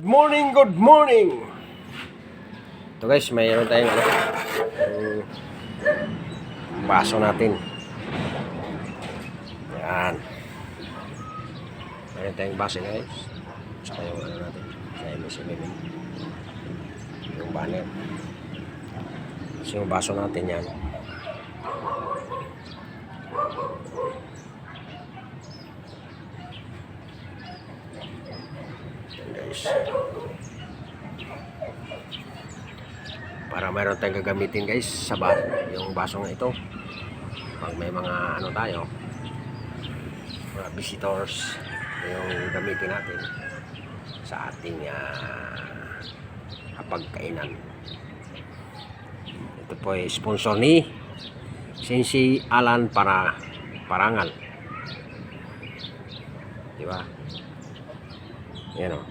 morning, good morning. Ito guys, mayroon tayong baso natin. Yan. Mayroon tayong baso guys. Saka yung natin. Sa MSMM. Yung banner. So yung baso natin yan. Guys, para mayroon tayong gagamitin guys sa yung basong ito pag may mga tayo, mga visitors, yung gamitin natin sa ating pagkainan. Ito po ay sponsor ni Sensei Alan Parangal, diba? Yan o.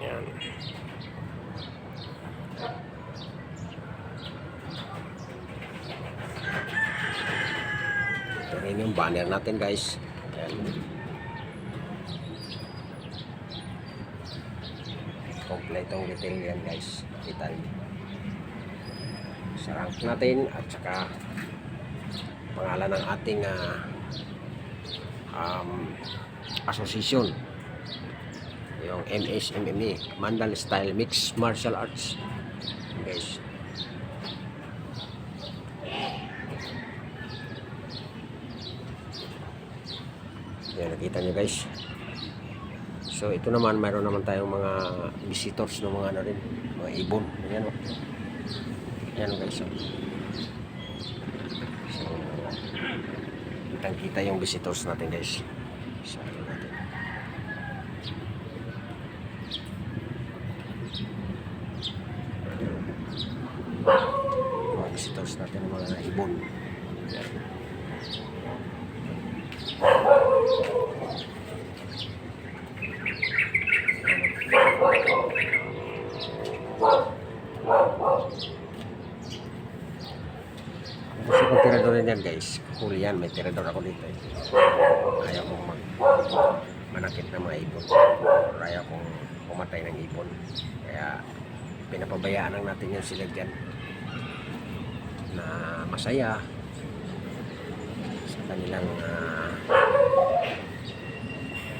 Yan. Ito rin yung banner natin guys. Yan. Kompletong detail yan guys. Kita rin sa rank natin at saka pangalan ng ating association, yung MSMME, Mandal Style Mixed Martial Arts guys. Yan, nakita nyo guys. So ito naman, mayroon naman tayong mga visitors ng mga rin, mga ibon. Yan o. Yan guys. So kita yung visitors natin guys. So natin. Mga visitors natin ng mga ibon. Yan. Gusto kong tirador yan guys. Huli yan, may tirador ako dito eh. Ayaw kong manakit ng mga ibon. Ayaw kong pumatay ng ibon. Kaya pinapabayaan lang natin yan sila dyan na masaya sa kanilang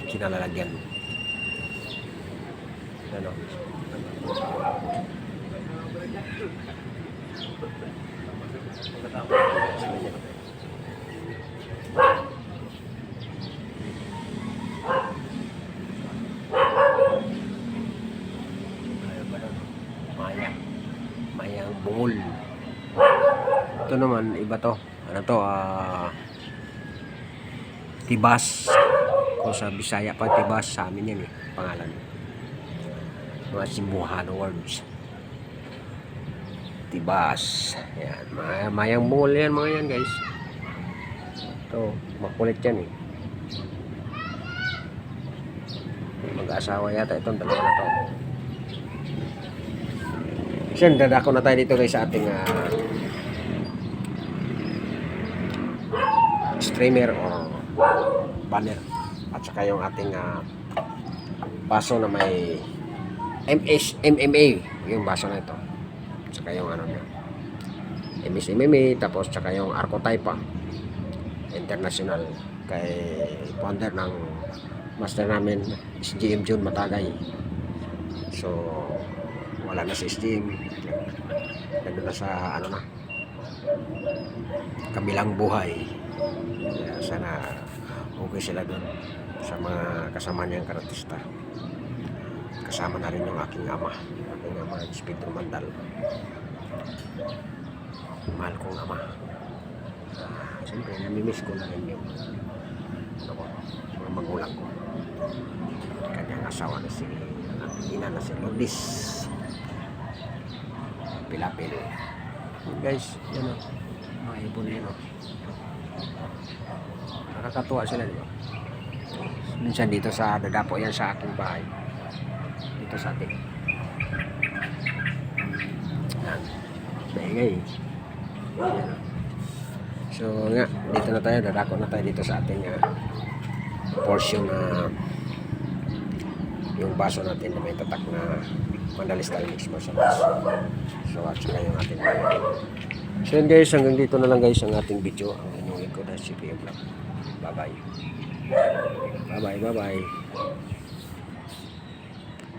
kinalalagyan. Ano? Mayang bungol. Ito naman iba to. Ano to? Tibas. Kung sa Bisaya pa tibas, sa amin yan eh, pangalan. Mga Cebuano words. Tibas. Yan, mayang bungol yan mga yan guys. Ito, makulit yan eh. Mag-asawa yata itong dalawa na to. So, dadako na tayo dito guys sa ating streamer o banner at saka yung ating baso na may MMA, yung baso na ito, saka yung niya MSMMA, tapos saka yung Archetype International kay founder ng master namin SGM June Matagay. So wala na si SGM, nandun na sa kabilang buhay. Kaya sana okay sila doon sa mga kasama niyang karatista. Kasama na rin yung aking ama Pedro Mandal, mahal kong ama. Siyempre namimiss ko na rin yung mga magulang ko, kanyang asawa na si ina na si Lourdes Pilapil guys. Yan o, mga ibon yun o. Nakakatuwa sila diba? Minsan dito sa dadapo yan sa aking bahay, dito sa ating yan, maingay. So nga, dito na tayo, dadako na tayo dito sa ating portion na yung baso natin na may tatak na Mandalay Style Mix Martial Arts. So at saka yung ating so yun guys, hanggang dito na lang guys ang ating video. Ang inyong lingkod na CPM Vlog. Bye bye. Bye bye, bye bye.